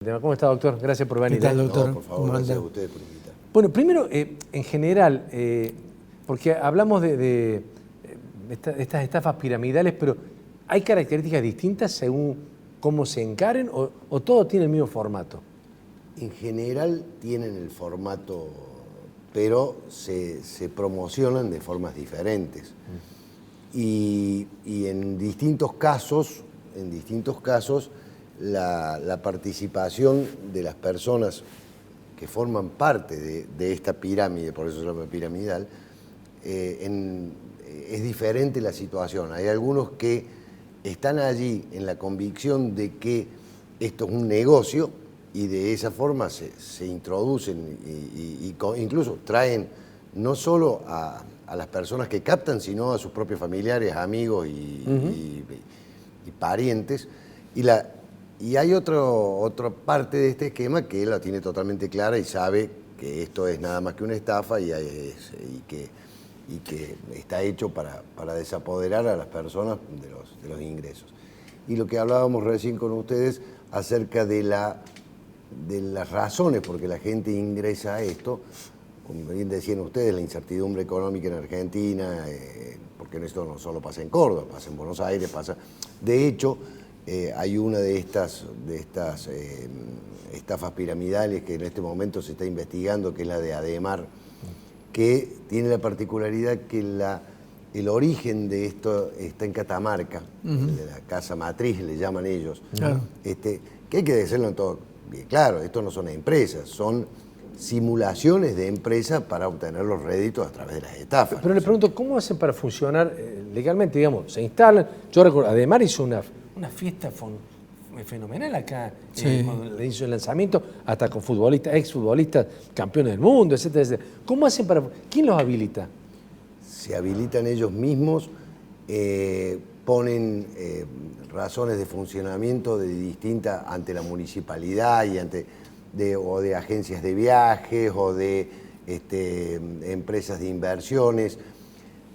¿Cómo está, doctor? Gracias por venir. ¿Qué tal, doctor? No, por favor, gracias a ustedes por invitar. Bueno, primero, en general, porque hablamos de estas estafas piramidales, pero ¿hay características distintas según cómo se encaren o todo tiene el mismo formato? En general tienen el formato, pero se promocionan de formas diferentes. Y en distintos casos, la participación de las personas que forman parte de esta pirámide, por eso se llama piramidal, es diferente la situación. Hay algunos que están allí en la convicción de que esto es un negocio y de esa forma se introducen y incluso traen no solo a las personas que captan, sino a sus propios familiares, amigos y parientes. Y hay otra parte de este esquema que la tiene totalmente clara y sabe que esto es nada más que una estafa y que está hecho para desapoderar a las personas de los ingresos. Y lo que hablábamos recién con ustedes acerca de las razones por que la gente ingresa a esto, como bien decían ustedes, la incertidumbre económica en Argentina, porque esto no solo pasa en Córdoba, pasa en Buenos Aires, pasa... De hecho, hay una de estas estafas piramidales que en este momento se está investigando, que es la de Ademar, que tiene la particularidad que el origen de esto está en Catamarca, de la casa matriz, le llaman ellos, que hay que decirlo en todo bien claro, esto no son empresas, son simulaciones de empresas para obtener los réditos a través de las estafas. Pero le pregunto, ¿cómo hacen para funcionar legalmente? Digamos, se instalan, yo recuerdo, Ademar hizo una fiesta fenomenal acá, cuando le hizo el lanzamiento, hasta con futbolistas, exfutbolistas, campeones del mundo, etcétera, etcétera. ¿Cómo hacen para...? ¿Quién los habilita? Se habilitan ellos mismos, ponen razones de funcionamiento de distintas ante la municipalidad y o de agencias de viajes o de empresas de inversiones.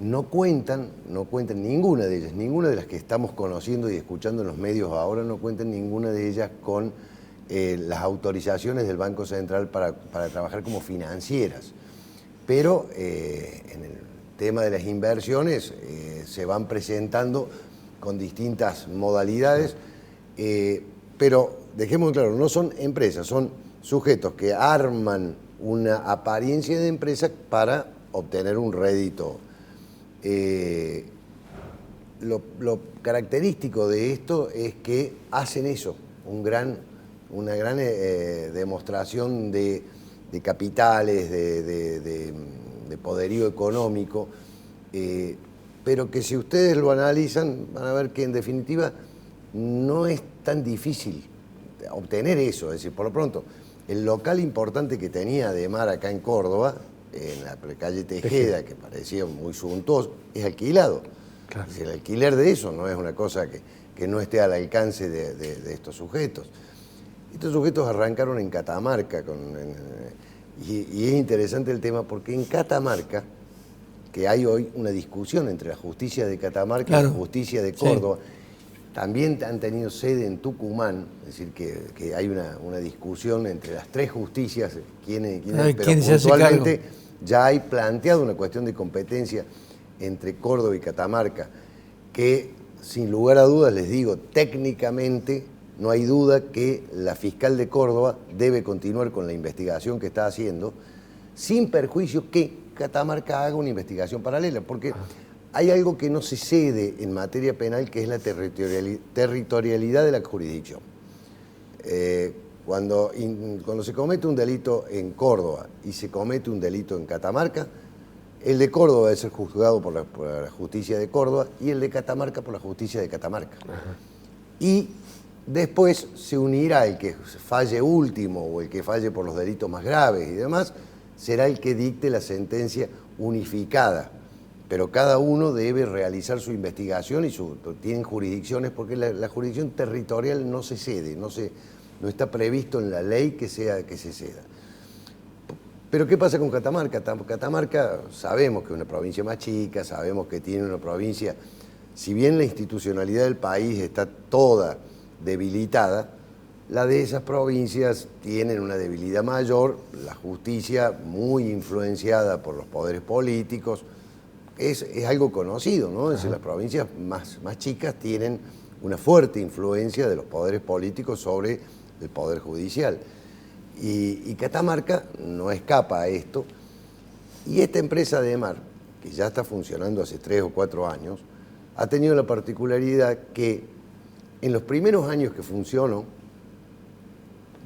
No cuentan ninguna de ellas, ninguna de las que estamos conociendo y escuchando en los medios ahora, no cuentan ninguna de ellas con las autorizaciones del Banco Central para trabajar como financieras. Pero en el tema de las inversiones se van presentando con distintas modalidades, pero dejemos claro, no son empresas, son sujetos que arman una apariencia de empresa para obtener un rédito. Lo característico de esto es que hacen eso, una gran demostración de capitales, de poderío económico, pero que si ustedes lo analizan van a ver que en definitiva no es tan difícil obtener eso. Es decir, por lo pronto, el local importante que tenía Ademar acá en Córdoba, en la calle Tejeda, que parecía muy suntuoso, es alquilado. Claro. El alquiler de eso no es una cosa que no esté al alcance de estos sujetos. Estos sujetos arrancaron en Catamarca, y es interesante el tema porque en Catamarca, que hay hoy una discusión entre la justicia de Catamarca y la justicia de Córdoba, también han tenido sede en Tucumán, es decir, que hay una discusión entre las tres justicias, pero puntualmente ya hay planteado una cuestión de competencia entre Córdoba y Catamarca, que sin lugar a dudas, les digo, técnicamente no hay duda que la fiscal de Córdoba debe continuar con la investigación que está haciendo, sin perjuicio que Catamarca haga una investigación paralela, porque hay algo que no se cede en materia penal, que es la territorialidad de la jurisdicción. Cuando se comete un delito en Córdoba y se comete un delito en Catamarca, el de Córdoba debe ser juzgado por la justicia de Córdoba y el de Catamarca por la justicia de Catamarca. Y después se unirá el que falle último o el que falle por los delitos más graves y demás, será el que dicte la sentencia unificada. Pero cada uno debe realizar su investigación y tienen jurisdicciones, porque la jurisdicción territorial no se cede, no está previsto en la ley que se ceda. Pero ¿qué pasa con Catamarca? Catamarca sabemos que es una provincia más chica, sabemos que tiene una provincia, si bien la institucionalidad del país está toda debilitada, las de esas provincias tienen una debilidad mayor, la justicia muy influenciada por los poderes políticos, es algo conocido, ¿no? Es decir, las provincias más chicas tienen una fuerte influencia de los poderes políticos sobre el poder judicial. Y Catamarca no escapa a esto. Y esta empresa ADEMAR, que ya está funcionando hace 3 o 4 años, ha tenido la particularidad que en los primeros años que funcionó,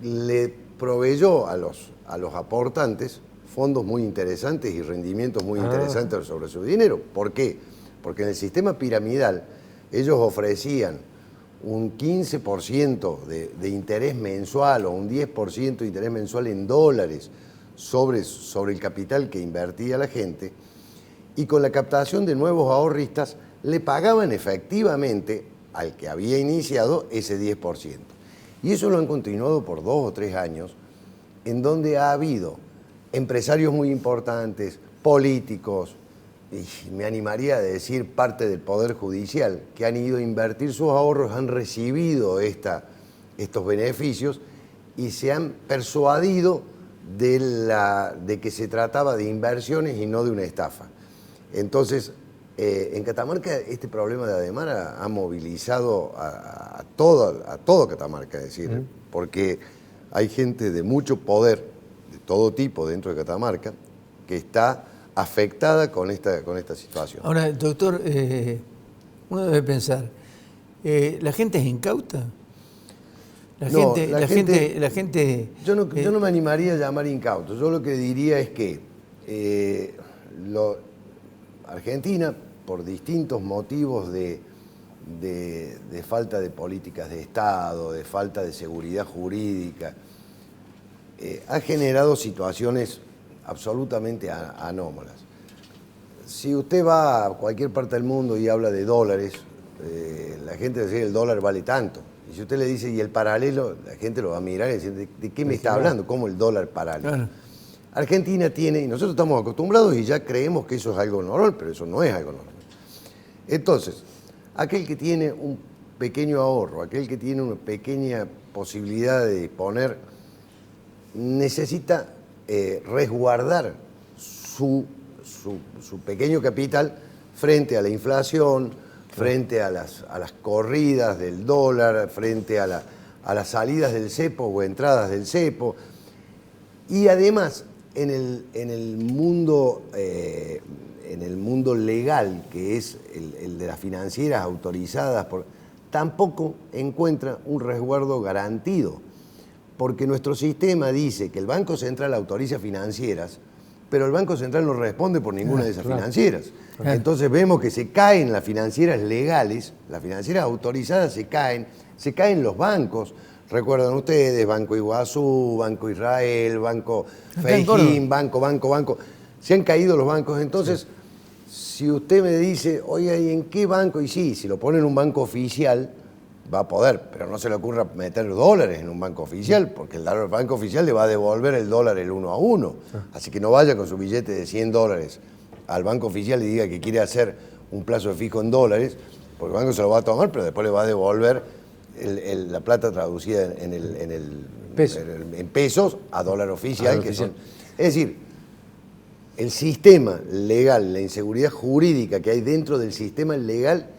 le proveyó a los aportantes fondos muy interesantes y rendimientos muy interesantes sobre su dinero. ¿Por qué? Porque en el sistema piramidal ellos ofrecían un 15% de interés mensual o un 10% de interés mensual en dólares sobre el capital que invertía la gente, y con la captación de nuevos ahorristas le pagaban efectivamente al que había iniciado ese 10%. Y eso lo han continuado por 2 o 3 años, en donde ha habido empresarios muy importantes, políticos, y me animaría a decir parte del Poder Judicial, que han ido a invertir sus ahorros, han recibido estos beneficios y se han persuadido de que se trataba de inversiones y no de una estafa. Entonces, en Catamarca este problema de ADEMAR ha movilizado a todo Catamarca, es decir, porque hay gente de mucho poder, de todo tipo dentro de Catamarca, que está afectada con esta situación. Ahora, doctor, uno debe pensar, ¿la gente es incauta? La gente... Yo no me animaría a llamar incauto. Yo lo que diría es que Argentina, por distintos motivos de falta de políticas de Estado, de falta de seguridad jurídica, ha generado situaciones absolutamente anómalas. Si usted va a cualquier parte del mundo y habla de dólares, la gente dice que el dólar vale tanto. Y si usted le dice, ¿y el paralelo? La gente lo va a mirar y decir, ¿de qué me está hablando? ¿Cómo el dólar paralelo? Claro. Argentina tiene, y nosotros estamos acostumbrados y ya creemos que eso es algo normal, pero eso no es algo normal. Entonces, aquel que tiene un pequeño ahorro, aquel que tiene una pequeña posibilidad de disponer, necesita resguardar su pequeño capital frente a la inflación, frente a las corridas del dólar, frente a las salidas del cepo o entradas del cepo. Y además, en el mundo legal, que es el de las financieras autorizadas, tampoco encuentra un resguardo garantido, porque nuestro sistema dice que el Banco Central autoriza financieras, pero el Banco Central no responde por ninguna de esas financieras. Entonces vemos que se caen las financieras legales, las financieras autorizadas se caen los bancos. Recuerdan ustedes, Banco Iguazú, Banco Israel, Banco Feijín, Banco. Se han caído los bancos. Entonces, si usted me dice, oye, ¿y en qué banco? Y sí, si lo pone en un banco oficial, va a poder, pero no se le ocurra meter dólares en un banco oficial, porque el banco oficial le va a devolver el dólar el 1 a 1. Así que no vaya con su billete de $100 al banco oficial y diga que quiere hacer un plazo fijo en dólares, porque el banco se lo va a tomar, pero después le va a devolver la plata traducida en pesos a dólar oficial. Es decir, el sistema legal, la inseguridad jurídica que hay dentro del sistema legal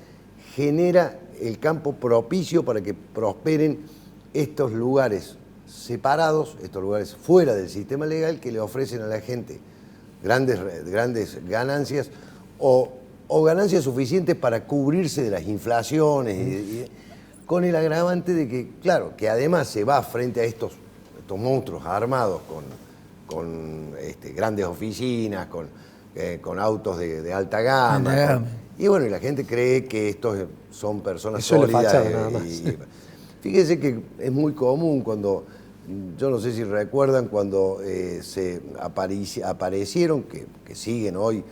genera el campo propicio para que prosperen estos lugares separados, estos lugares fuera del sistema legal que le ofrecen a la gente grandes ganancias o ganancias suficientes para cubrirse de las inflaciones, con el agravante de que, claro, que además se va frente a estos monstruos armados con grandes oficinas, con autos de alta gama. Y bueno, y la gente cree que estos son personas sólidas. Nada más. Fíjese que es muy común cuando, yo no sé si recuerdan, cuando se aparecieron, que siguen hoy,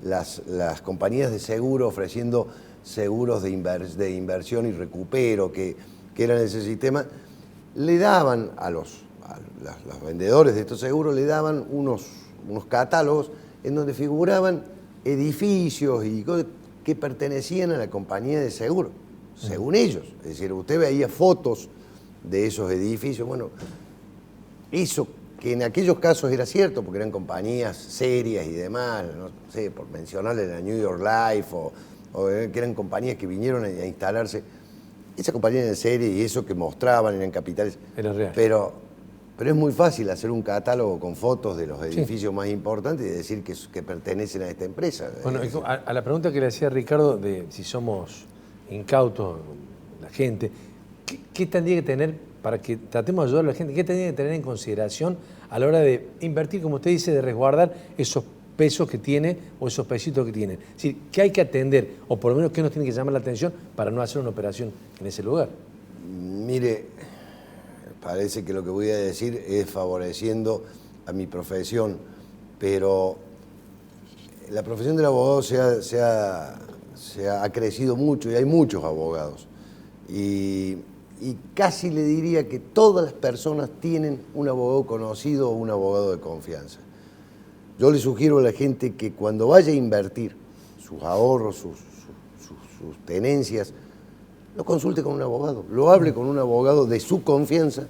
las compañías de seguro ofreciendo seguros de inversión y recupero, que eran ese sistema, le daban a los vendedores de estos seguros, le daban unos catálogos en donde figuraban edificios y cosas que pertenecían a la compañía de seguro, según ellos. Es decir, usted veía fotos de esos edificios. Bueno, eso que en aquellos casos era cierto, porque eran compañías serias y demás, no sé, por mencionarle la New York Life, o que eran compañías que vinieron a instalarse. Esas compañías eran serias y eso que mostraban eran capitales. Era real. Pero es muy fácil hacer un catálogo con fotos de los edificios más importantes y decir que pertenecen a esta empresa. Bueno, a la pregunta que le hacía Ricardo de si somos incautos, la gente, ¿qué tendría que tener para que tratemos de ayudar a la gente? ¿Qué tendría que tener en consideración a la hora de invertir, como usted dice, de resguardar esos pesos que tiene o esos pesitos que tiene? Es decir, ¿qué hay que atender o por lo menos qué nos tiene que llamar la atención para no hacer una operación en ese lugar? Mire, parece que lo que voy a decir es favoreciendo a mi profesión, pero la profesión del abogado ha crecido mucho y hay muchos abogados. Y casi le diría que todas las personas tienen un abogado conocido o un abogado de confianza. Yo le sugiero a la gente que cuando vaya a invertir sus ahorros, sus tenencias, lo consulte con un abogado, lo hable con un abogado de su confianza.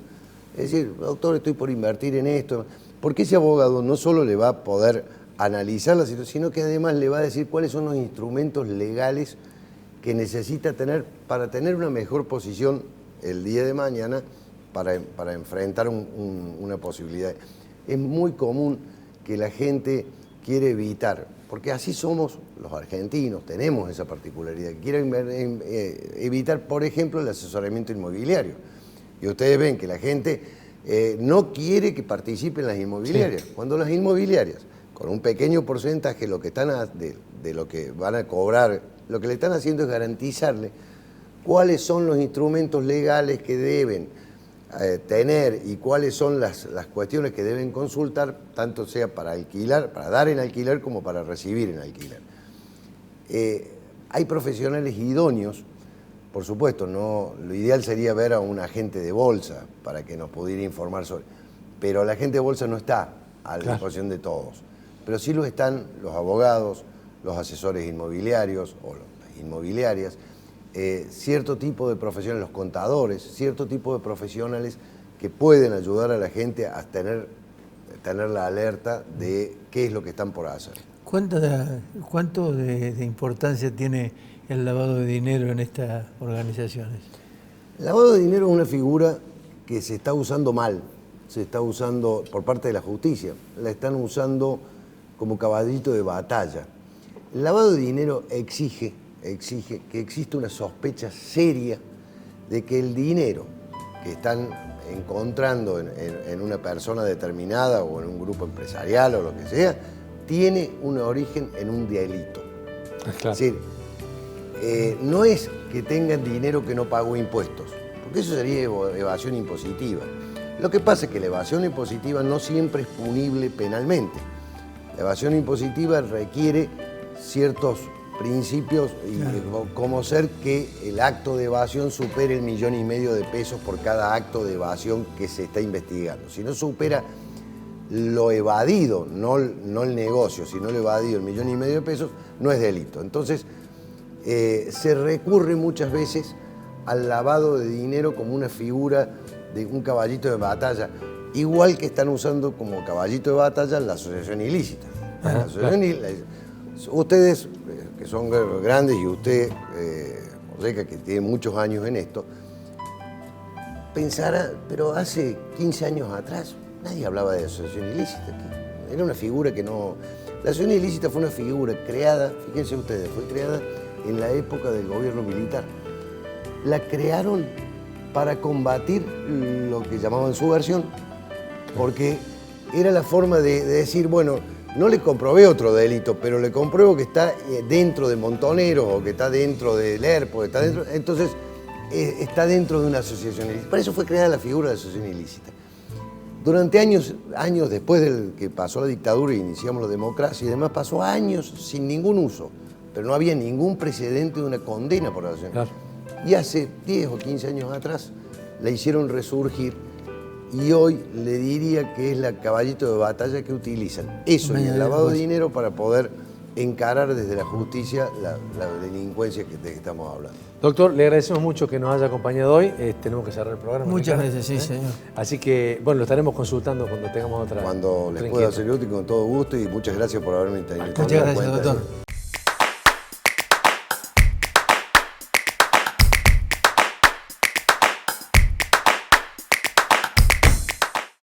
Es decir, doctor, estoy por invertir en esto. Porque ese abogado no solo le va a poder analizar la situación, sino que además le va a decir cuáles son los instrumentos legales que necesita tener para tener una mejor posición el día de mañana para enfrentar una posibilidad. Es muy común que la gente quiere evitar, porque así somos los argentinos, tenemos esa particularidad, que quieren evitar, por ejemplo, el asesoramiento inmobiliario. Y ustedes ven que la gente no quiere que participe en las inmobiliarias. Sí. Cuando las inmobiliarias, con un pequeño porcentaje de lo que van a cobrar, lo que le están haciendo es garantizarle cuáles son los instrumentos legales que deben tener y cuáles son las cuestiones que deben consultar, tanto sea para alquilar, para dar en alquiler como para recibir en alquiler. Hay profesionales idóneos. Por supuesto, no, lo ideal sería ver a un agente de bolsa para que nos pudiera informar sobre. Pero la agente de bolsa no está a la disposición de todos. Pero sí lo están los abogados, los asesores inmobiliarios o las inmobiliarias, cierto tipo de profesionales, los contadores, cierto tipo de profesionales que pueden ayudar a la gente a tener la alerta de qué es lo que están por hacer. ¿Cuánto de importancia tiene el lavado de dinero en estas organizaciones? El lavado de dinero es una figura que se está usando mal, se está usando por parte de la justicia, la están usando como caballito de batalla. El lavado de dinero exige que exista una sospecha seria de que el dinero que están encontrando en una persona determinada o en un grupo empresarial o lo que sea, tiene un origen en un delito. Claro. Es decir, no es que tengan dinero que no pagó impuestos, porque eso sería evasión impositiva. Lo que pasa es que la evasión impositiva no siempre es punible penalmente. La evasión impositiva requiere ciertos principios, como ser que el acto de evasión supere 1,5 millones de pesos por cada acto de evasión que se está investigando. Si no supera lo evadido, no el negocio, sino lo evadido, 1,5 millones de pesos, no es delito. Entonces, se recurre muchas veces al lavado de dinero como una figura de un caballito de batalla, igual que están usando como caballito de batalla la asociación ilícita. La asociación ilícita. Ustedes, que son grandes, y usted, Oseca, que tiene muchos años en esto, pensará, pero hace 15 años atrás nadie hablaba de asociación ilícita. Era una figura que no... La asociación ilícita fue una figura creada, fíjense ustedes, fue creada en la época del gobierno militar. La crearon para combatir lo que llamaban subversión, porque era la forma de decir, bueno, no le comprobé otro delito, pero le compruebo que está dentro de Montoneros o que está dentro del ERPO, está dentro, entonces está dentro de una asociación ilícita. Para eso fue creada la figura de asociación ilícita. Durante años después de que pasó la dictadura y iniciamos la democracia y demás, pasó años sin ningún uso, pero no había ningún precedente de una condena por asociación. Claro. Y hace 10 o 15 años atrás la hicieron resurgir y hoy le diría que es la caballito de batalla que utilizan. Eso y el lavado de dinero para poder encarar desde la justicia la delincuencia de que estamos hablando. Doctor, le agradecemos mucho que nos haya acompañado hoy. Tenemos que cerrar el programa. Muchas Ricardo, gracias, sí, señor. Así que, bueno, lo estaremos consultando cuando tengamos otra. Cuando les pueda servir útil, con todo gusto, y muchas gracias por haberme tenido. Muchas gracias, doctor.